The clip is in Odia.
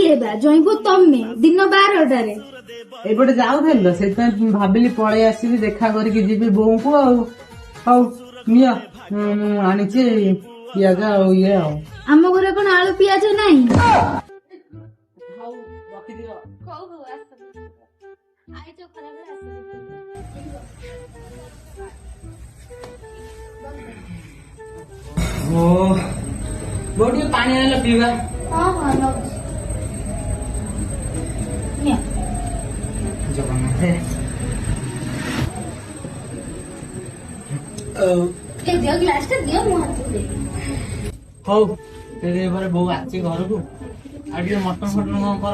ଆସିଲେ ବା ଜଇଁକୁ ତମେ ଦିନ 12টাରେ ଏପଟେ ଯାଉଥିଲି ତ ସେଥିପାଇଁ ଭାବିଲି ପଳେଇ ଆସିବି ଦେଖା କରିକି ଯିବି ବୋଉଙ୍କୁ ଆଉ। ହଉ ନିଅ ମୁଁ ଆଣିଛି ପିଆଜ ଆଉ ଇଏ ଆଉ। ଆମ ଘରେ କଣ ଆଳୁ ପିଆଜ ନାହିଁ? ହଉ ରଖିଦିଅ। ଓ ବୋଉ ଟିକେ ପାଣି ଆଣିଲ ପିଇବା। ଜଗନ୍ନାଥ ହଉ ଏবারে ବୋଉ ଆସିଛି ଘରକୁ ଆଉ ଟିକେ ମଟନ ଫଟନ କଣ କର।